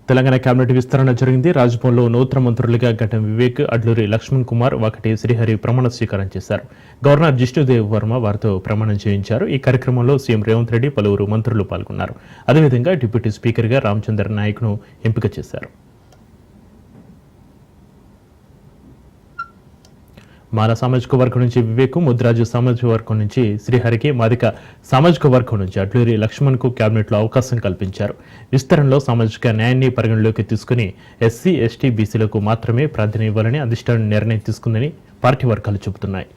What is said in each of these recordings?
Telangana cabinet విస్తరణ జరిగింది. రాజ్భవన్లో నూతన మంత్రులుగా ఘటం వివేక్, అడ్లూరి లక్ష్మణ్ కుమార్, వాకటి శ్రీహరి ప్రమాణ స్వీకారం చేశారు. గవర్నర్ జిష్ణుదేవ్ వర్మ వారితో ప్రమాణం చేయించారు. ఈ కార్యక్రమంలో సీఎం రేవంత్ రెడ్డి, పలువురు మంత్రులు పాల్గొన్నారు. అదేవిధంగా డిప్యూటీ స్పీకర్గా రామచంద్ర నాయక్ను ఎంపిక చేశారు. మాల సామాజిక వర్గం నుంచి వివేక్, ముద్రాజు సామాజిక వర్గం నుంచి శ్రీహరికి, మాదిక సామాజిక వర్గం నుంచి అడ్లూరి లక్ష్మణ్కు కేబినెట్లో అవకాశం కల్పించారు. విస్తరణలో సామాజిక న్యాయాన్ని పరిగణలోకి తీసుకుని ఎస్సీ, ఎస్టీ, బీసీలకు మాత్రమే ప్రాధాన్యం ఇవ్వాలని అధిష్టానం నిర్ణయం తీసుకుందని పార్టీ వర్గాలు చెబుతున్నాయి.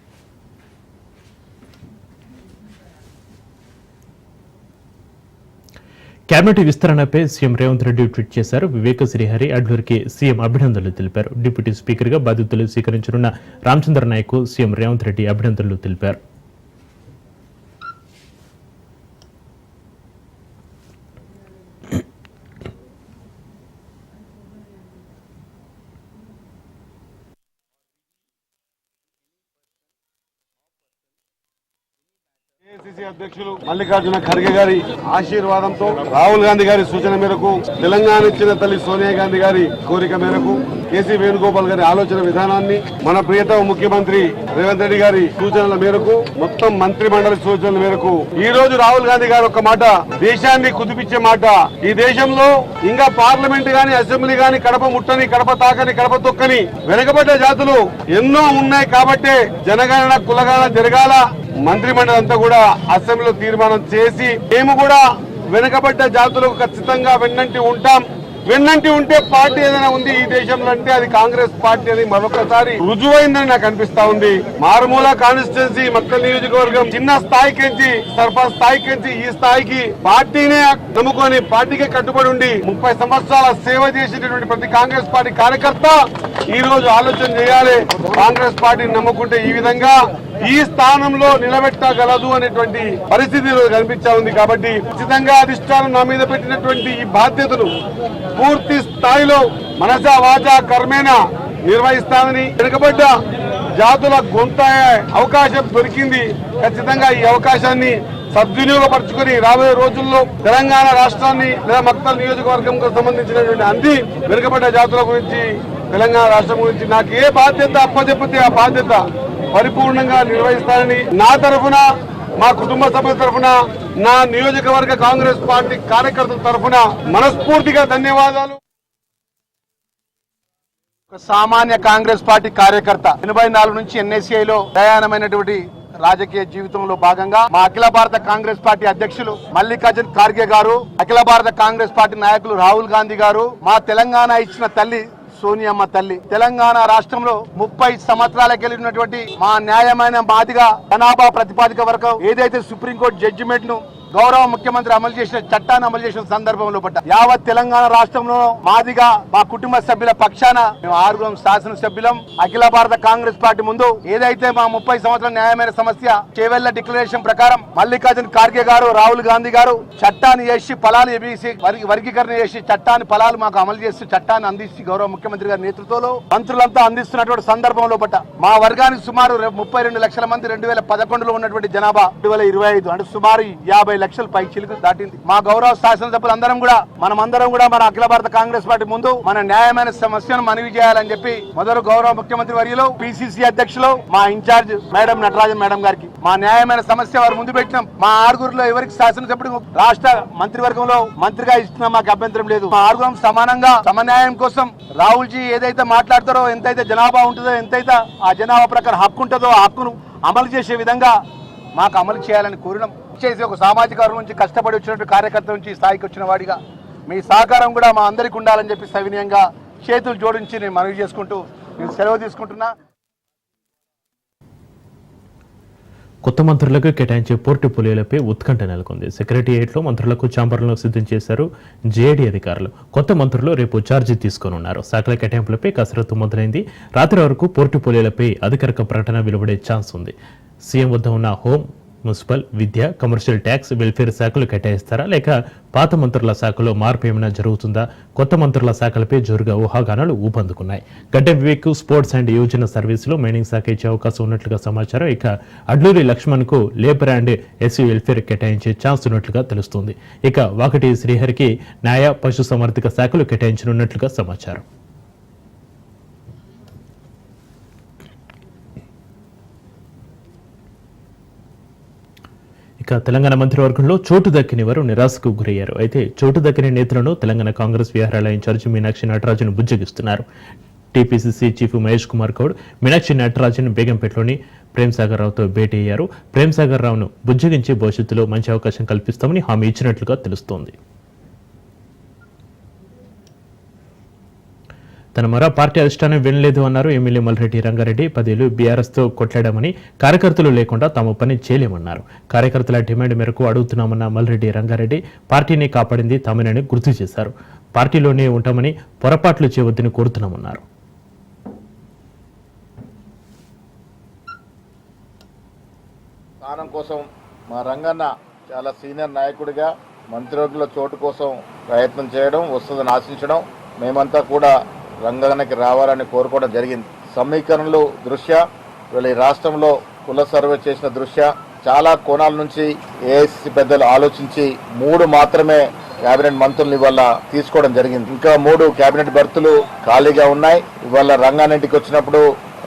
కేబినెట్ విస్తరణపై సీఎం రేవంత్ రెడ్డి ట్వీట్ చేశారు. వివేక్, శ్రీహరి, అడ్లూరికి సీఎం అభినందనలు తెలిపారు. డిప్యూటీ స్పీకర్గా బాధ్యతలు స్వీకరించనున్న రామచంద్ర నాయక్ సీఎం రేవంత్ రెడ్డి అభినందనలు తెలిపారు. ఏఐసీసీ అధ్యక్షులు మల్లికార్జున ఖర్గే గారి ఆశీర్వాదంతో, రాహుల్ గాంధీ గారి సూచన మేరకు, తెలంగాణ ఇచ్చిన తల్లి సోనియా గాంధీ గారి కోరిక మేరకు, కేసీ వేణుగోపాల్ గారి ఆలోచన విధానాన్ని, మన ప్రియతమ ముఖ్యమంత్రి రేవంత్ రెడ్డి గారి సూచనల మేరకు, మొత్తం మంత్రి మండలి సూచనల మేరకు ఈ రోజు రాహుల్ గాంధీ గారు ఒక మాట, దేశాన్ని కుదిపించే మాట, ఈ దేశంలో ఇంకా పార్లమెంట్ గాని, అసెంబ్లీ గాని కడప ముట్టని, కడప తాకని, కడప తొక్కని వెనుకబడ్డ జాతులు ఎన్నో ఉన్నాయి కాబట్టి జనగణన కులగణన జరగాల. మంత్రి మండలి అంతా కూడా అసెంబ్లీలో తీర్మానం చేసి మేము కూడా వెనుకబడ్డ జాతులకు ఖచ్చితంగా వెన్నంటి ఉంటాం. వెన్నంటి ఉంటే పార్టీ ఏదైనా ఉంది ఈ దేశంలో అంటే అది కాంగ్రెస్ పార్టీ అని మరొకసారి రుజువైందని నాకు అనిపిస్తా ఉంది. మారుమూల కాన్స్టిట్యున్సీ మక్కల్ నియోజకవర్గం చిన్న స్థాయికించి, సర్పంచ్ స్థాయికించి ఈ స్థాయికి పార్టీనే నమ్ముకొని, పార్టీకే కట్టుబడి ఉండి 30 సంవత్సరాల సేవ చేసేటటువంటి ప్రతి కాంగ్రెస్ పార్టీ కార్యకర్త ఈ రోజు ఆలోచన చేయాలి. కాంగ్రెస్ పార్టీని నమ్ముకుంటే ఈ విధంగా ఈ స్థానంలో నిలబెట్టగలదు అనేటువంటి పరిస్థితి కనిపించా ఉంది. కాబట్టి ఖచ్చితంగా అధిష్టానం నా మీద పెట్టినటువంటి ఈ బాధ్యతను పూర్తి స్థాయిలో మనసా వాచా కర్మేణ నిర్వహిస్తానని, వెనుకబడ్డ జాతుల గొంత అవకాశం దొరికింది. ఖచ్చితంగా ఈ అవకాశాన్ని సద్వినియోగపరచుకుని రాబోయే రోజుల్లో తెలంగాణ రాష్ట్రాన్ని లేదా మక్తల్ నియోజకవర్గంకు సంబంధించినటువంటి అన్ని వెనుకబడ్డ జాతుల గురించి, తెలంగాణ రాష్ట్రం గురించి నాకు ఏ బాధ్యత అప్పచెప్పితే ఆ బాధ్యత పరిపూర్ణంగా నిర్వహిస్తానని నా తరఫున, మా కుటుంబ సభ్యుల తరఫున, నా నియోజకవర్గ కాంగ్రెస్ పార్టీ కార్యకర్తల తరఫున మనస్ఫూర్తిగా ధన్యవాదాలు. సామాన్య కాంగ్రెస్ పార్టీ కార్యకర్త 84 నుంచి ఎన్ఎస్ఏలో ప్రయాణమైనటువంటి రాజకీయ జీవితంలో భాగంగా మా అఖిల భారత కాంగ్రెస్ పార్టీ అధ్యక్షులు మల్లికార్జున ఖార్గే గారు, అఖిల భారత కాంగ్రెస్ పార్టీ నాయకులు రాహుల్ గాంధీ గారు, మా తెలంగాణ ఇచ్చిన తల్లి సోనియమ్మ తల్లి, తెలంగాణ రాష్ట్రంలో 30 సంవత్సరాలకు వెళ్ళినటువంటి మా న్యాయమైన మాదిగా జనాభా ప్రతిపాదిక వరకు ఏదైతే సుప్రీంకోర్టు జడ్జిమెంట్ ను గౌరవ ముఖ్యమంత్రి అమలు చేసిన చట్టాన్ని అమలు చేసిన సందర్భంలో యావత్ తెలంగాణ రాష్ట్రంలో మాదిగా మా కుటుంబ సభ్యుల పక్షాన మేము 6 శాసనసభ్యులం అఖిల భారత కాంగ్రెస్ పార్టీ ముందు ఏదైతే మా 30 సంవత్సరాల న్యాయమైన సమస్య చేవెళ్ల డిక్లరేషన్ ప్రకారం మల్లికార్జున ఖార్గే గారు, రాహుల్ గాంధీ గారు చట్టాన్ని చేసి ఫలాలు ఎబిసి వర్గీకరణ చేసి చట్టాన్ని ఫలాలు మాకు అమలు చేసి చట్టాన్ని అందించి గౌరవ ముఖ్యమంత్రి గారి నేతృత్వంలో మంత్రులంతా అందిస్తున్నటువంటి సందర్భంలో మా వర్గానికి సుమారు 32 లక్షల మంది 2011లో ఉన్నటువంటి జనాభా 2025 అంటే సుమారు 50 లక్షల పై చిలుకు దాటింది. మా గౌరవ శాసనసభ్యులందరం కూడా మనమందరం కూడా మన అఖిల భారత కాంగ్రెస్ పార్టీ ముందు మన న్యాయమైన సమస్యను మనవి చేయాలని చెప్పి మొదలు గౌరవ ముఖ్యమంత్రి వర్యులు, పిసిసి అధ్యక్షులు, మా ఇన్ఛార్జ్ మేడం నటరాజన్ మేడం గారికి మా న్యాయమైన సమస్య వారు ముందు పెట్టినాం. మా 6గురిలో ఎవరికి శాసనసభ్యుడు రాష్ట్ర మంత్రివర్గంలో మంత్రిగా ఇస్తున్నా మాకు అభ్యంతరం లేదు. మా 6గురం సమానంగా సమన్యాయం కోసం రాహుల్ జీ ఏదైతే మాట్లాడతారో, ఎంతైతే జనాభా ఉంటుందో, ఎంతైతే ఆ జనాభా ప్రకారం హక్కు ఉంటుందో ఆ హక్కును అమలు చేసే విధంగా మాకు అమలు చేయాలని కోరినాం. చేసి ఒక సామాజిక వర్గం నుంచి కష్టపడి వచ్చినటువంటి కార్యకర్త నుంచి స్థాయికి వచ్చిన వాడిగా మీ సహకారం కూడా మా అందరికీ ఉండాలని చెప్పి సవినయంగా చేతులు జోడించి నేను మనవి చేసుకుంటూ నేను సెలవు తీసుకుంటున్నా. కొత్త మంత్రులకు కేటాయించే పోర్టుఫోలియోలపై ఉత్కంఠ నెలకొంది. సెక్రటేరియట్లో మంత్రులకు ఛాంబర్లను సిద్ధం చేశారు జేఏడీ అధికారులు. కొత్త మంత్రులు రేపు ఛార్జీ తీసుకోనున్నారు. శాఖల కేటాయింపులపై కసరత్తు మొదలైంది. రాత్రి వరకు పోర్టుఫోలియోలపై అధికారిక ప్రకటన వెలువడే ఛాన్స్ ఉంది. సీఎం వద్ద ఉన్న హోం, మున్సిపల్, విద్య, కమర్షియల్ ట్యాక్స్, వెల్ఫేర్ శాఖలు కేటాయిస్తారా లేక పాత మంత్రుల శాఖలో మార్పు ఏమైనా జరుగుతుందా? కొత్త మంత్రుల శాఖలపై జోరుగా ఊహాగానాలు ఊపందుకున్నాయి. గడ్డ వివేక్ స్పోర్ట్స్ అండ్ యువజన సర్వీసులో మైనింగ్ శాఖ ఇచ్చే అవకాశం ఉన్నట్లుగా సమాచారం. ఇక అడ్లూరి లక్ష్మణ్కు లేబర్ అండ్ ఎస్సీ వెల్ఫేర్ కేటాయించే ఛాన్స్ ఉన్నట్లుగా తెలుస్తోంది. ఇక వాకటి శ్రీహరికి న్యాయ, పశుసంవర్ధక శాఖలు కేటాయించనున్నట్లుగా సమాచారం. ఇక తెలంగాణ మంత్రివర్గంలో చోటు దక్కిన వారు నిరాశకు గురయ్యారు. అయితే చోటు దక్కిన నేతలను తెలంగాణ కాంగ్రెస్ వ్యవహారాల ఇన్ఛార్జి మీనాక్షి నటరాజన్ బుజ్జగిస్తున్నారు. టీపీసీసీ చీఫ్ మహేష్ కుమార్ గౌడ్ మీనాక్షి నటరాజన్ బేగంపేటలోని ప్రేమ్సాగర్ రావుతో భేటీ అయ్యారు. ప్రేమ్సాగర్ రావును బుజ్జగించి భవిష్యత్తులో మంచి అవకాశం కల్పిస్తామని హామీ ఇచ్చినట్లుగా తెలుస్తోంది. తన మరో పార్టీ అధిష్టానం వినలేదు అన్నారు ఎమ్మెల్యే మల్రెడ్డి రంగారెడ్డి. 10 ఏళ్లు బీఆర్ఎస్తో కొట్లాడామని, కార్యకర్తలు లేకుండా తాము పని చేయలేమన్నారు. కార్యకర్తల డిమాండ్ మేరకు అడుగుతున్నామన్న మల్రెడ్డి రంగారెడ్డి పార్టీని కాపాడింది తామేనని గుర్తు చేశారు. పార్టీలోనే ఉంటామని, పొరపాట్లు చేయవద్దని కోరుతున్నామన్నారు. స్థానం కోసం మా రంగన్న చాలా సీనియర్ నాయకుడిగా మంత్రివర్గంలో చోటు కోసం ప్రయత్నం చేయడం, వస్తుందని ఆశించడం, మేమంతా కూడా రంగన్నకి రావాలని కోరుకోవడం జరిగింది. సమీకరణలు దృష్ట్యా వీళ్ళ ఈ రాష్ట్రంలో కుల సర్వే చేసిన దృష్ట్యా చాలా కోణాల నుంచి ఏఐసిసి పెద్దలు ఆలోచించి 3 మాత్రమే కేబినెట్ మంత్రులు ఇవాళ తీసుకోవడం జరిగింది. ఇంకా 3 కేబినెట్ బర్తులు ఖాళీగా ఉన్నాయి. ఇవాళ రంగారెడ్డికి వచ్చినప్పుడు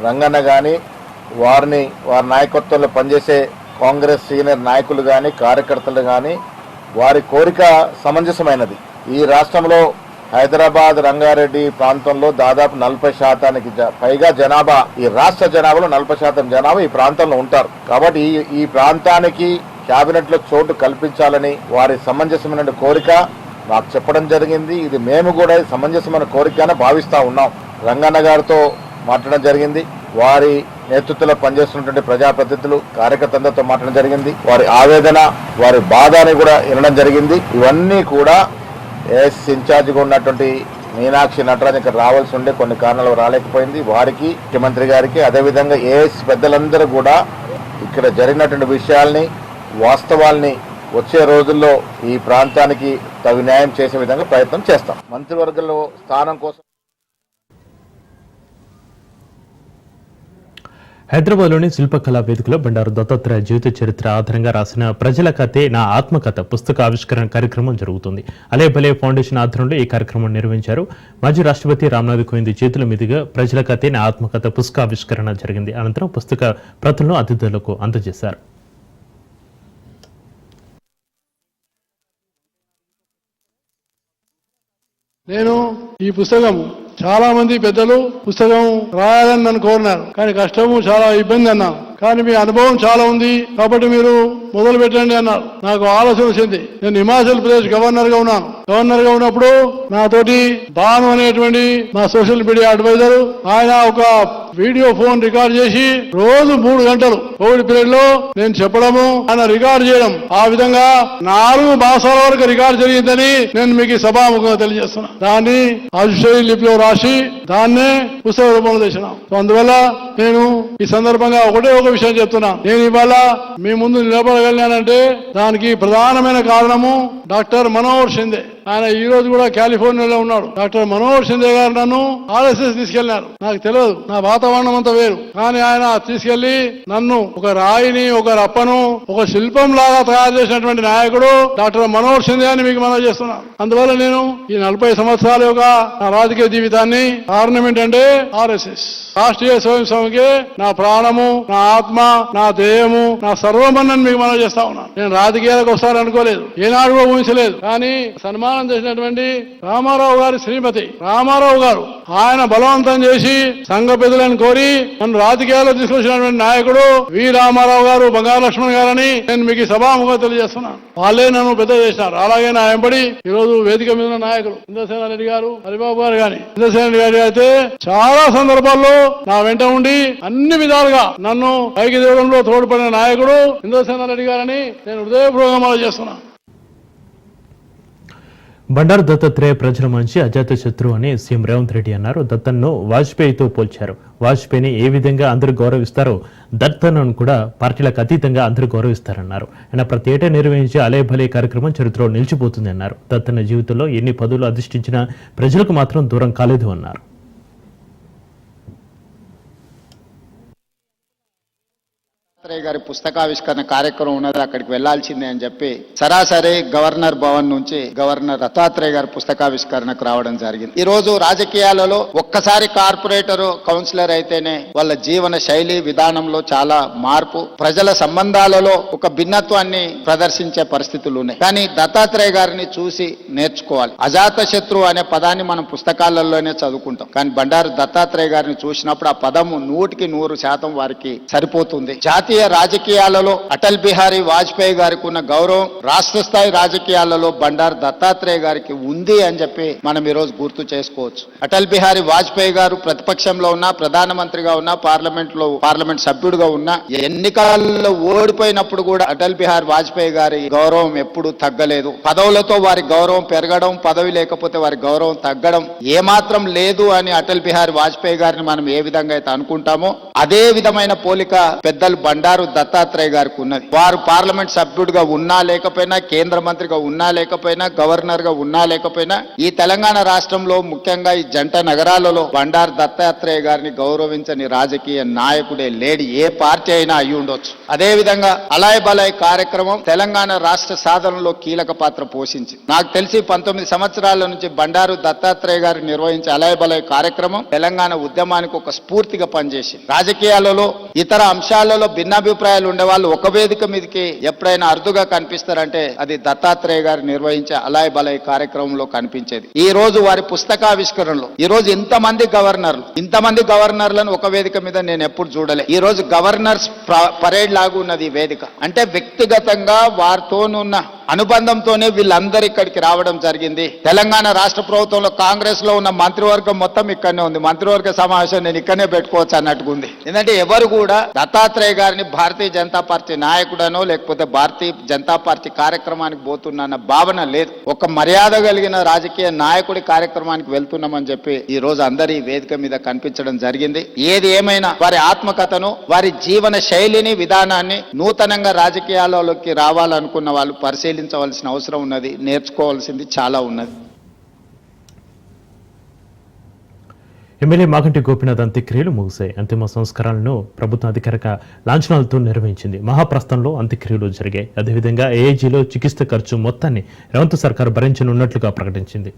రంగన్న కానీ వారి నాయకత్వంలో పనిచేసే కాంగ్రెస్ సీనియర్ నాయకులు కానీ కార్యకర్తలు కానీ వారి కోరిక సమంజసమైనది. ఈ రాష్ట్రంలో హైదరాబాద్, రంగారెడ్డి ప్రాంతంలో దాదాపు 40% పైగా జనాభా, ఈ రాష్ట్ర జనాభాలో 40% జనాభా ఈ ప్రాంతంలో ఉంటారు. కాబట్టి ఈ ప్రాంతానికి కేబినెట్ లో చోటు కల్పించాలని వారి సమంజసమైన కోరిక నాకు చెప్పడం జరిగింది. ఇది మేము కూడా సమంజసమైన కోరికగానే భావిస్తా ఉన్నాం. రంగన్న గారితో మాట్లాడడం జరిగింది. వారి నేతృత్వంలో పనిచేస్తున్నటువంటి ప్రజాప్రతినిధులు, కార్యకర్తలతో మాట్లాడడం జరిగింది. వారి ఆవేదన, వారి బాధని కూడా వినడం జరిగింది. ఇవన్నీ కూడా ఏఎస్సీ ఇన్ఛార్జిగా ఉన్నటువంటి మీనాక్షి నటరాజన్ ఇక్కడ రావాల్సి ఉండే కొన్ని కారణాలు రాలేకపోయింది. వారికి, ముఖ్యమంత్రి గారికి, అదేవిధంగా ఏఎస్సీ పెద్దలందరూ కూడా ఇక్కడ జరిగినటువంటి విషయాల్ని, వాస్తవాల్ని వచ్చే రోజుల్లో ఈ ప్రాంతానికి తగు న్యాయం చేసే విధంగా ప్రయత్నం చేస్తాం. మంత్రివర్గంలో స్థానం కోసం హైదరాబాద్లోని శిల్పకళా వేదికలో బండారు దత్తాత్రేయ జీవిత చరిత్ర ఆధారంగా రాసిన ప్రజల కథే నా ఆత్మకథ పుస్తక ఆవిష్కరణ కార్యక్రమం జరుగుతుంది. అలేబలే ఫౌండేషన్ ఆధ్వర్యంలో ఈ కార్యక్రమం నిర్వహించారు. మాజీ రాష్ట్రపతి రామ్నాథ్ కోవింద్ చేతుల మీదుగా ప్రజల కథే నా ఆత్మకథ పుస్తక ఆవిష్కరణ జరిగింది. అనంతరం పుస్తక ప్రతులను అతిథులకు అందజేశారు. నేను ఈ పుస్తకం చాలా మంది పెద్దలు పుస్తకం రాయాలని నన్ను కోరినారు, కానీ కష్టము, చాలా ఇబ్బంది అన్నాను. కానీ మీ అనుభవం చాలా ఉంది కాబట్టి మీరు మొదలు పెట్టండి అన్నారు. నాకు ఆలోచన వచ్చింది. నేను హిమాచల్ ప్రదేశ్ గవర్నర్ గా ఉన్నాను. గవర్నర్ గా ఉన్నప్పుడు నాతోటి భాను అనేటువంటి మా సోషల్ మీడియా అడ్వైజర్, ఆయన ఒక వీడియో ఫోన్ రికార్డ్ చేసి రోజు 3 గంటలు కోవిడ్ పీరియడ్ లో నేను చెప్పడము, ఆయన రికార్డ్ చేయడం, ఆ విధంగా 4 మాసాల వరకు రికార్డ్ జరిగిందని నేను మీకు సభాముఖంగా తెలియజేస్తున్నా. దాన్ని అజుషయి లిపిలో రాసి దాన్నే పుస్తక రూపంలో తెచ్చినాం. అందువల్ల నేను ఈ సందర్భంగా ఒకటే ఒక విషయం చెప్తున్నా. నేను ఇవాళ మీ ముందు నిలబడగలిగానంటే దానికి ప్రధానమైన కారణము డాక్టర్ మనోహర్ షిందే. ఆయన ఈ రోజు కూడా కాలిఫోర్నియాలో ఉన్నాడు. డాక్టర్ మనోహర్ షిందే గారు నన్ను ఆర్ఎస్ఎస్ తీసుకెళ్లినారు. నాకు తెలియదు, నా వాతావరణం అంతా వేరు, కానీ ఆయన తీసుకెళ్లి నన్ను ఒక రాయిని, ఒక రప్పను, ఒక శిల్పం లాగా తయారు చేసినటువంటి నాయకుడు డాక్టర్ మనోహర్ షిందే అని మీకు మనం చేస్తున్నాను. అందువల్ల నేను ఈ 40 సంవత్సరాల యొక్క నా రాజకీయ జీవితాన్ని కారణం ఏంటంటే ఆర్ఎస్ఎస్, రాష్ట్రీయ స్వయం సేవకే నా ప్రాణము, నా ఆత్మ, నా దేహము, నా సర్వమన్నని మీకు మనం చేస్తా ఉన్నాను. నేను రాజకీయాలకు వస్తాననుకోలేదు, ఏనాడు కూడా ఊహించలేదు. కానీ సన్మానం చేసినటువంటి రామారావు గారి శ్రీమతి రామారావు గారు ఆయన బలవంతం చేసి సంఘ పెద్దలను కోరి నన్ను రాజకీయాల్లో తీసుకొచ్చినటువంటి నాయకుడు వి రామారావు గారు, బంగారు లక్ష్మణ్ గారని నేను మీకు సభాముఖంగా తెలియజేస్తున్నాను. వాళ్ళే నన్ను పెద్ద చేసినారు. అలాగే నా వెంబడి ఈ రోజు వేదిక మీద నాయకులు ఇంద్రసేన రెడ్డి గారు, హరిబాబు గారు గాని, ఇంద్రసేన రెడ్డి గారు అయితే చాలా సందర్భాల్లో నా వెంట ఉండి అన్ని విధాలుగా నన్ను పైకి దేవడంలో తోడ్పడిన నాయకుడు ఇంద్రసేన రెడ్డి గారని నేను హృదయపూర్వకంగా చేస్తున్నాను. బండారు దత్తాత్రేయ ప్రజల మంచి అజాత శత్రువు అని సీఎం రేవంత్ రెడ్డి అన్నారు. దత్తన్ను వాజ్పేయితో పోల్చారు. వాజ్పేయిని ఏ విధంగా అందరూ గౌరవిస్తారో దత్తన్ను కూడా పార్టీలకు అతీతంగా అందరూ గౌరవిస్తారన్నారు. ఆయన ప్రతి ఏటా నిర్వహించే అలే భలే కార్యక్రమం చరిత్రలో నిలిచిపోతుంది అన్నారు. దత్తన్న జీవితంలో ఎన్ని పదవులు అధిష్ఠించినా ప్రజలకు మాత్రం దూరం కాలేదు అన్నారు. గారి పుస్తకావిష్కరణ కార్యక్రమం ఉన్నది, అక్కడికి వెళ్లాల్సిందే అని చెప్పి సరాసరి గవర్నర్ భవన్ నుంచి గవర్నర్ దత్తాత్రేయ గారి పుస్తకావిష్కరణకు రావడం జరిగింది. ఈ రోజు రాజకీయాలలో ఒక్కసారి కార్పొరేటర్ కౌన్సిలర్ అయితేనే వాళ్ళ జీవన శైలి విధానంలో చాలా మార్పు, ప్రజల సంబంధాలలో ఒక భిన్నత్వాన్ని ప్రదర్శించే పరిస్థితులు ఉన్నాయి. కానీ దత్తాత్రేయ గారిని చూసి నేర్చుకోవాలి. అజాత శత్రువు అనే పదాన్ని మనం పుస్తకాలలోనే చదువుకుంటాం, కానీ బండారు దత్తాత్రేయ గారిని చూసినప్పుడు ఆ పదము 100% వారికి సరిపోతుంది. జాతీయ రాజకీయాలలో అటల్ బిహారీ వాజ్పేయి గారికి ఉన్న గౌరవం రాష్ట్ర స్థాయి రాజకీయాలలో బండారు దత్తాత్రేయ గారికి ఉంది అని చెప్పి మనం ఈ రోజు గుర్తు చేసుకోవచ్చు. అటల్ బిహారీ వాజ్పేయి గారు ప్రతిపక్షంలో ఉన్నా, ప్రధానమంత్రిగా ఉన్నా, పార్లమెంట్ సభ్యుడిగా ఉన్నా, ఎన్నికలలో ఓడిపోయినప్పుడు కూడా అటల్ బిహారీ వాజ్పేయి గారి గౌరవం ఎప్పుడు తగ్గలేదు. పదవులతో వారి గౌరవం పెరగడం, పదవి లేకపోతే వారి గౌరవం తగ్గడం ఏమాత్రం లేదు అని అటల్ బిహారీ వాజ్పేయి గారిని మనం ఏ విధంగా అయితే అనుకుంటామో అదే విధమైన పోలిక పెద్దలు బండారు దత్తాత్రేయ గారికి ఉన్నది. వారు పార్లమెంట్ సభ్యుడిగా ఉన్నా లేకపోయినా, కేంద్ర మంత్రిగా ఉన్నా లేకపోయినా, గవర్నర్ గా ఉన్నా లేకపోయినా, ఈ తెలంగాణ రాష్ట్రంలో ముఖ్యంగా ఈ జంట నగరాలలో బండారు దత్తాత్రేయ గారిని గౌరవించని రాజకీయ నాయకుడే లేడి, ఏ పార్టీ అయినా అయి ఉండొచ్చు. అదే విధంగా అలాయ్ బలాయ్ కార్యక్రమం తెలంగాణ రాష్ట్ర సాధనలో కీలక పాత్ర పోషించింది. నాకు తెలిసి 19 సంవత్సరాల నుంచి బండారు దత్తాత్రేయ గారు నిర్వహించే అలాయ్ బలాయ్ కార్యక్రమం తెలంగాణ ఉద్యమానికి ఒక స్ఫూర్తిగా పనిచేసింది. రాజకీయాలలో ఇతర అంశాలలో భిన్నాభిప్రాయాలు ఉండే వాళ్ళు ఒక వేదిక మీదకి ఎప్పుడైనా అరుదుగా కనిపిస్తారంటే అది దత్తాత్రేయ గారు నిర్వహించే అలాయ్ బలాయ్ కార్యక్రమంలో కనిపించేది. ఈ రోజు వారి పుస్తకావిష్కరణలో ఈ రోజు ఇంతమంది గవర్నర్లను ఒక వేదిక మీద నేను ఎప్పుడు చూడలే. ఈ రోజు గవర్నర్స్ పరేడ్ లాగా ఉన్నది ఈ వేదిక. అంటే వ్యక్తిగతంగా వారితోనున్న అనుబంధంతోనే వీళ్ళందరూ ఇక్కడికి రావడం జరిగింది. తెలంగాణ రాష్ట్ర ప్రభుత్వంలో కాంగ్రెస్ లో ఉన్న మంత్రివర్గం మొత్తం ఇక్కడనే ఉంది. మంత్రివర్గ సమావేశం నేను ఇక్కడనే పెట్టుకోవచ్చు అన్నట్టుగా ఉంది. ఎందుకంటే ఎవరు కూడా దత్తాత్రేయ గారిని భారతీయ జనతా పార్టీ నాయకుడనో లేకపోతే భారతీయ జనతా పార్టీ కార్యక్రమానికి పోతున్న భావన లేదు. ఒక మర్యాద కలిగిన రాజకీయ నాయకుడి కార్యక్రమానికి వెళ్తున్నామని చెప్పి ఈ రోజు అందరి వేదిక మీద కనిపించడం జరిగింది. ఏది ఏమైనా వారి ఆత్మకథను, వారి జీవన శైలిని, విధానాన్ని నూతనంగా రాజకీయాలలోకి రావాలనుకున్న వాళ్ళు పరిశీలించవలసిన అవసరం ఉన్నది. నేర్చుకోవాల్సింది చాలా ఉన్నది. ఎమ్మెల్యే మాగంటి గోపీనాథ్ అంత్యక్రియలు ముగిశాయి. అంతిమ సంస్కారాలను ప్రభుత్వం అధికారిక లాంఛనాలతో నిర్వహించింది. మహాప్రస్థంలో అంత్యక్రియలు జరిగాయి. అదేవిధంగా ఏఐజీలో చికిత్స ఖర్చు మొత్తాన్ని రేవంత్ సర్కార్ భరించనున్నట్లుగా ప్రకటించింది.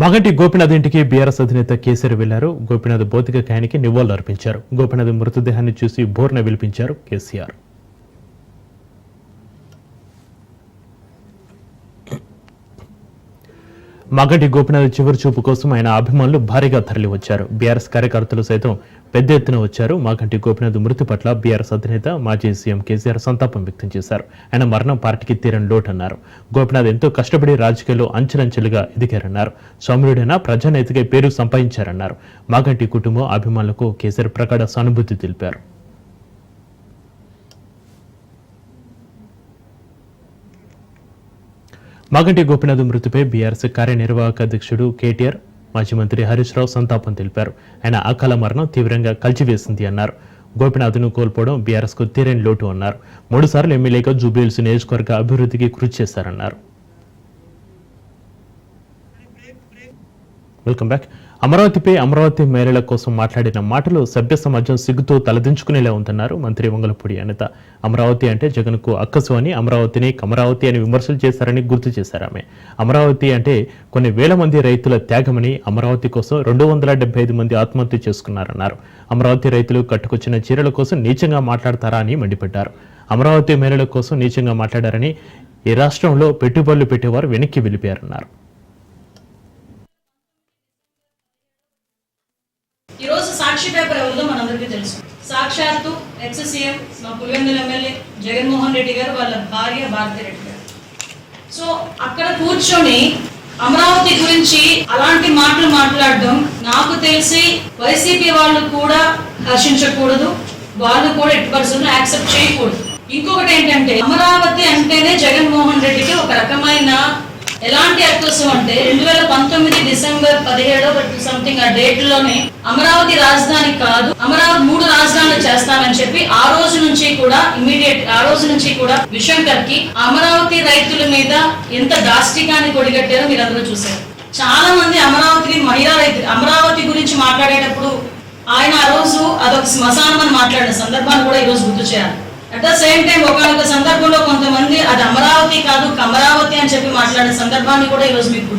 మాగంటి గోపీనాథ్ ఇంటికి బీఆర్ఎస్ అధినేత కేసీఆర్ వెళ్లారు. గోపీనాథ్ భౌతిక కాయానికి నివాళులు అర్పించారు. గోపీనాథ్ మృతదేహాన్ని చూసి బోర్న విలిపించారు కేసీఆర్. మాగంటి గోపీనాథ్ చివరి చూపు కోసం ఆయన అభిమానులు భారీగా తరలివచ్చారు. బీఆర్ఎస్ కార్యకర్తలు సైతం పెద్ద ఎత్తున వచ్చారు. మాగంటి గోపీనాథ్ మృతి పట్ల బీఆర్ఎస్ అధినేత మాజీ సీఎం కేసీఆర్ సంతాపం వ్యక్తం చేశారు. ఆయన మరణం పార్టీకి తీరని లోటన్నారు. గోపీనాథ్ ఎంతో కష్టపడి రాజకీయాల్లో అంచెలంచెలుగా ఎదిగారన్నారు. సౌమ్యుడైన ప్రజానేతగా పేరు సంపాదించారన్నారు. మాగంటి కుటుంబం అభిమానులకు కేసీఆర్ ప్రగాఢ సానుభూతి తెలిపారు. మాగంటి గోపీనాథ్ మృతిపై బీఆర్ఎస్ కార్యనిర్వాహక అధ్యక్షుడు కేటీఆర్, మాజీ మంత్రి హరీష్ రావు సంతాపం తెలిపారు. ఆయన అకాల మరణం తీవ్రంగా కలిచివేసింది అన్నారు. గోపీనాథ్ను కోల్పోవడం బీఆర్ఎస్ కు తీరని లోటు అన్నారు. 3 సార్లు ఎమ్మెల్యేగా జూబ్లీహిల్స్ నియోజకవర్గ అభివృద్ధికి కృషి చేశారన్నారు. Welcome back. అమరావతి మహిళల కోసం మాట్లాడిన మాటలు సభ్య సమాజం సిగ్గుతో తలదించుకునేలా ఉందన్నారు మంత్రి వంగలపూడి అనిత. అమరావతి అంటే జగన్కు అక్కసు అని, అమరావతిని కమరావతి అని విమర్శలు చేశారని గుర్తు చేశారు ఆమె. అమరావతి అంటే కొన్ని వేల మంది రైతుల త్యాగమని, అమరావతి కోసం 275 మంది ఆత్మహత్య చేసుకున్నారన్నారు. అమరావతి రైతులు కట్టుకొచ్చిన చీరల కోసం నీచంగా మాట్లాడతారా అని మండిపడ్డారు. అమరావతి మహిళల కోసం నీచంగా మాట్లాడారని, ఈ రాష్ట్రంలో పెట్టుబడులు పెట్టేవారు వెనక్కి వెళ్ళిపోయారన్నారు. ఈరోజు సాక్షి పేపర్ ఎవరిదో మనందరికీ తెలుసు. సాక్షాత్తు ఎక్స్ సీఎం మా పులివెందుల ఎమ్మెల్యే జగన్మోహన్ రెడ్డి గారు, వాళ్ళ భార్య భారతి రెడ్డి గారు. సో అక్కడ కూర్చొని అమరావతి గురించి అలాంటి మాటలు మాట్లాడడం నాకు తెలిసి వైసీపీ వాళ్ళు కూడా హర్షించకూడదు, వాళ్ళు కూడా ఎట్టి పరిస్థితుల్లో యాక్సెప్ట్ చేయకూడదు. ఇంకొకటి ఏంటంటే అమరావతి అంటేనే జగన్మోహన్ రెడ్డికి ఒక రకమైన ఎలాంటి అక్కసు అంటే 2019 డిసెంబర్ 17 సంథింగ్ ఆ డేట్ లోనే అమరావతి రాజధాని కాదు, అమరావతి 3 రాజధానులు చేస్తామని చెప్పి ఆ రోజు నుంచి కూడా విశంకర్ కి అమరావతి రైతుల మీద ఎంత దాష్టికాన్ని కొడిగట్టారో మీరందరూ చూశారు. చాలా మంది అమరావతి గురించి మాట్లాడేటప్పుడు ఆయన ఆ రోజు అదొక శ్మశానం అని మాట్లాడిన సందర్భాన్ని కూడా ఈ రోజు గుర్తు చేయాలి. అట్ ద సేమ్ టైం ఒకనొక సందర్భంలో కొంతమంది అది అమరావతి కాదు కమరావతి అని చెప్పి మాట్లాడే సందర్భాన్ని కూడా ఈ రోజు మీకు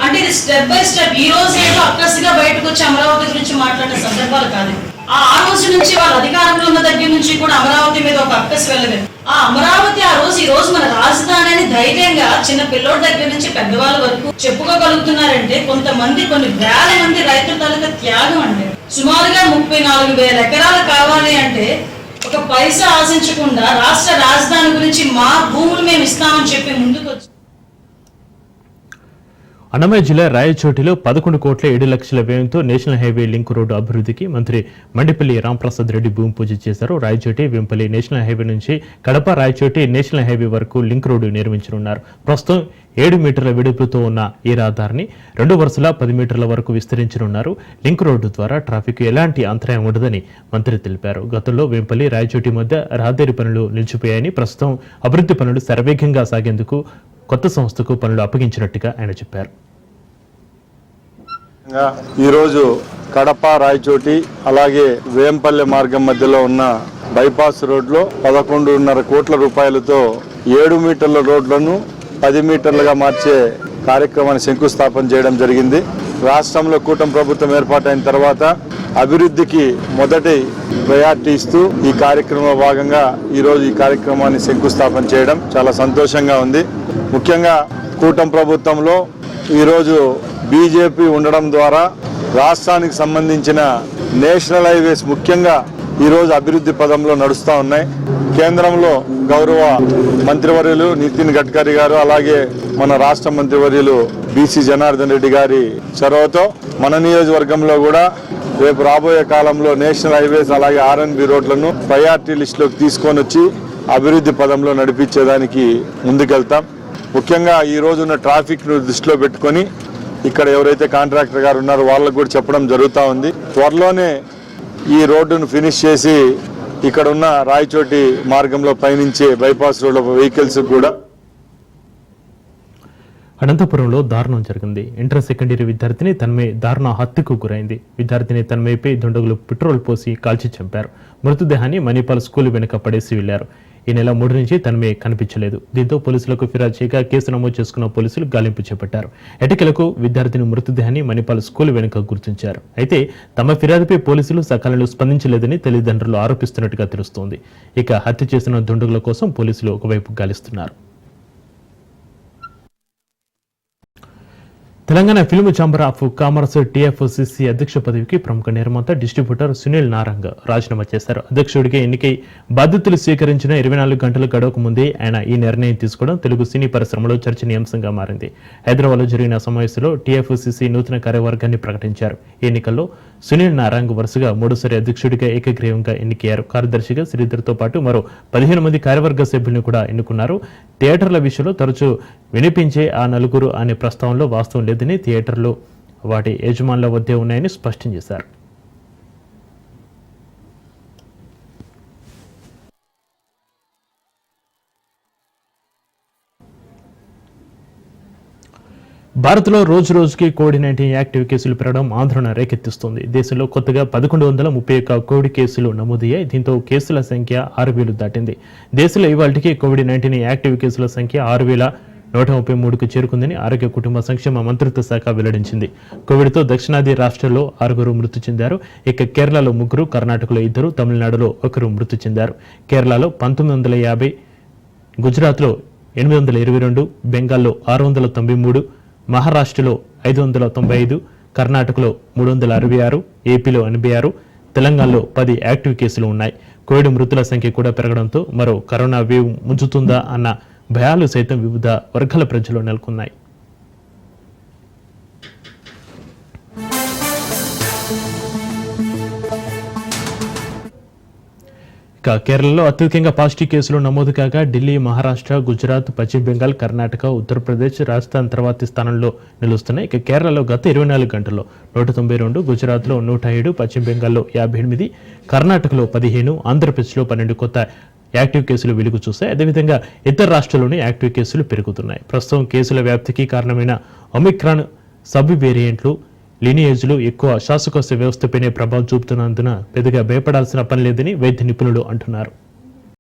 అంటే ఇది స్టెప్ బై స్టెప్ ఈ రోజు ఏదో అక్కసిగా బయటకు వచ్చి అమరావతి గురించి మాట్లాడిన సందర్భాలు కాదు. ఆ రోజు నుంచి వాళ్ళ అధికారంలో ఉన్న దగ్గర నుంచి కూడా అమరావతి మీద ఒక అక్కసి వెళ్ళలేదు. ఆ అమరావతి ఈ రోజు మన రాజధాని అని ధైర్యంగా చిన్న పిల్లోడి దగ్గర నుంచి పెద్దవాళ్ళ వరకు చెప్పుకోగలుగుతున్నారంటే కొన్ని వేల మంది రైతుల తాలూకా త్యాగం అండి. సుమారుగా 34,000 ఎకరాలు కావాలి అంటే ఒక పైసా ఆశించకుండా రాష్ట్ర రాజధాని గురించి మా భూములు మేము ఇస్తామని చెప్పి ముందుకు వచ్చి అన్నమయ్య జిల్లా రాయచోటిలో 11 కోట్ల 7 లక్షల వ్యయంతో నేషనల్ హైవే లింక్ రోడ్డు అభివృద్ధికి మంత్రి మండిపల్లి రాంప్రసాద్ రెడ్డి భూమి పూజ చేశారు. రాయచోటి వెంపల్లి నేషనల్ హైవే నుంచి కడప రాయచోటి నేషనల్ హైవే వరకు లింక్ రోడ్డు నిర్మించనున్నారు. ప్రస్తుతం 7 మీటర్ల వెడల్పుతో ఉన్న ఈ రహదారిని 2 వరుసల 10 మీటర్ల వరకు విస్తరించనున్నారు. లింక్ రోడ్డు ద్వారా ట్రాఫిక్ ఎలాంటి అంతరాయం ఉండదని మంత్రి తెలిపారు. గతంలో వెంపల్లి రాయచోటి మధ్య రహదారి పనులు నిలిచిపోయాయని, ప్రస్తుతం అభివృద్ధి పనులు శరవేగంగా సాగేందుకు కొత్త సంస్థకు పనులు అప్పగించినట్టుగా ఆయన చెప్పారు. ఈరోజు కడప రాయచోటి అలాగే వేంపల్లె మార్గం మధ్యలో ఉన్న బైపాస్ రోడ్లో 11.5 కోట్ల రూపాయలతో 7 మీటర్ల రోడ్లను 10 మీటర్లుగా మార్చే కార్యక్రమాన్ని శంకుస్థాపన చేయడం జరిగింది. రాష్ట్రంలో కూటమి ప్రభుత్వం ఏర్పాటైన తర్వాత అభివృద్ధికి మొదటి ప్రయారిటీ ఇస్తూ ఈ కార్యక్రమంలో భాగంగా ఈరోజు ఈ కార్యక్రమాన్ని శంకుస్థాపన చేయడం చాలా సంతోషంగా ఉంది. ముఖ్యంగా కూటమి ప్రభుత్వంలో ఈరోజు బీజేపీ ఉండడం ద్వారా రాష్ట్రానికి సంబంధించిన నేషనల్ హైవేస్ ముఖ్యంగా ఈరోజు అభివృద్ధి పదంలో నడుస్తూ ఉన్నాయి. కేంద్రంలో గౌరవ మంత్రివర్యులు నితిన్ గడ్కరీ గారు అలాగే మన రాష్ట్ర మంత్రివర్యులు బీసీ జనార్దన్ రెడ్డి గారి చొరవతో మన నియోజకవర్గంలో కూడా రేపు రాబోయే కాలంలో నేషనల్ హైవేస్ అలాగే ఆర్ఎన్బి రోడ్లను ప్రయారిటీ లిస్టులోకి తీసుకొని వచ్చి అభివృద్ధి పదంలో నడిపించేదానికి ముందుకెళ్తాం. ముఖ్యంగా ఈ రోజు ఉన్న ట్రాఫిక్ను దృష్టిలో పెట్టుకొని ఇక్కడ ఎవరైతే కాంట్రాక్టర్ గారు ఉన్నారో వాళ్ళకు కూడా చెప్పడం జరుగుతూ ఉంది. త్వరలోనే ఈ రోడ్డును ఫినిష్ చేసి ఇక్కడ ఉన్న రాయచోటి మార్గంలో పయనించే బైపాస్ రోడ్ల వెహికల్స్ కూడా. అనంతపురంలో దారుణం జరిగింది. ఇంటర్ సెకండరీ విద్యార్థిని తన్మయ్ దారుణ హత్యకు గురైంది. విద్యార్థిని తన్మయ్పై దుండగులు పెట్రోల్ పోసి కాల్చి చంపారు. మృతదేహాన్ని మణిపాల్ స్కూల్ వెనుక పడేసి వెళ్లారు. ఈ నెల 3 నుంచి తన్మయ్ కనిపించలేదు. దీంతో పోలీసులకు ఫిర్యాదు చేయగా కేసు నమోదు చేసుకున్న పోలీసులు గాలింపు చేపట్టారు. ఎటకెలకు విద్యార్థిని మృతదేహాన్ని మణిపాల్ స్కూల్ వెనుక గుర్తించారు. అయితే తమ ఫిర్యాదుపై పోలీసులు సకాలంలో స్పందించలేదని తల్లిదండ్రులు ఆరోపిస్తున్నట్టుగా తెలుస్తోంది. ఇక హత్య చేసిన దుండగుల కోసం పోలీసులు ఒకవైపు గాలిస్తున్నారు. Telangana film chamber of commerce TFCC అధ్యక్ష పదవికి ప్రముఖ నిర్మాత డిస్ట్రిబ్యూటర్ సునీల్ నారంగ్ రాజీనామా చేశారు. అధ్యక్షుడిగా ఎన్నికై బాధ్యతలు స్వీకరించిన 24 గంటల గడవకు ముందే ఆయన ఈ నిర్ణయం తీసుకోవడం తెలుగు సినీ పరిశ్రమలో చర్చనీయాంశంగా మారింది. హైదరాబాద్లో జరిగిన సమావేశంలో టీఎఫ్సీసీ నూతన కార్యవర్గాన్ని ప్రకటించారు. ఈ ఎన్నికల్లో సునీల్ నారంగ్ వరుసగా 3సారి అధ్యక్షుడిగా ఏకగ్రీవంగా ఎన్నికయ్యారు. కార్యదర్శిగా శ్రీధర్తో పాటు మరో 15 మంది కార్యవర్గ సభ్యులను కూడా ఎన్నుకున్నారు. థియేటర్ల విషయంలో తరచూ వినిపించే ఆ నలుగురు అనే ప్రస్తావనలో వాస్తవం లేదని, థియేటర్లు వాటి యజమానుల వద్దే ఉన్నాయని స్పష్టం చేశారు. భారత్లో రోజు రోజుకి కోవిడ్-19 యాక్టివ్ కేసులు పెరగడం ఆందోళన రేకెత్తిస్తోంది. దేశంలో కొత్తగా 1131 కోవిడ్ కేసులు నమోదయ్యాయి. దీంతో కేసుల సంఖ్య 6,000 దాటింది. దేశంలో ఇవాళకి కోవిడ్-19 యాక్టివ్ కేసుల సంఖ్య 6,133కు చేరుకుందని ఆరోగ్య కుటుంబ సంక్షేమ మంత్రిత్వ శాఖ వెల్లడించింది. కోవిడ్తో దక్షిణాది రాష్ట్రాల్లో 6 మృతి చెందారు. ఇక కేరళలో 3, కర్ణాటకలో 2, తమిళనాడులో 1 మృతి చెందారు. కేరళలో 1950, గుజరాత్లో 822, బెంగాల్లో 693, మహారాష్ట్రలో 595, కర్ణాటకలో 366, ఏపీలో 86, తెలంగాణలో 10 యాక్టివ్ కేసులు ఉన్నాయి. కోవిడ్ మృతుల సంఖ్య కూడా పెరగడంతో మరో కరోనా వేవ్ ముంచుతుందా అన్న భయాలు సైతం వివిధ వర్గాల ప్రజల్లో నెలకొన్నాయి. ఇక కేరళలో అత్యధికంగా పాజిటివ్ కేసులు నమోదు కాగా ఢిల్లీ, మహారాష్ట్ర, గుజరాత్, పశ్చిమ బెంగాల్, కర్ణాటక, ఉత్తరప్రదేశ్, రాజస్థాన్ తర్వాతి స్థానంలో నిలుస్తున్నాయి. ఇక కేరళలో గత 24 గంటల్లో 192, గుజరాత్లో 107, పశ్చిమ బెంగాల్లో 58, కర్ణాటకలో 15, ఆంధ్రప్రదేశ్లో 12 కొత్త యాక్టివ్ కేసులు వెలుగు చూశాయి. అదేవిధంగా ఇతర రాష్ట్రాల్లోని యాక్టివ్ కేసులు పెరుగుతున్నాయి. ప్రస్తుతం కేసుల వ్యాప్తికి కారణమైన ఒమిక్రాన్ సబ్ వేరియంట్లు లినియేజ్లు ఎక్కువ శ్వాసకోశ వ్యవస్థపైనే ప్రభావం చూపుతున్నందున పెద్దగా భయపడాల్సిన పని లేదని వైద్య నిపుణులు అంటున్నారు.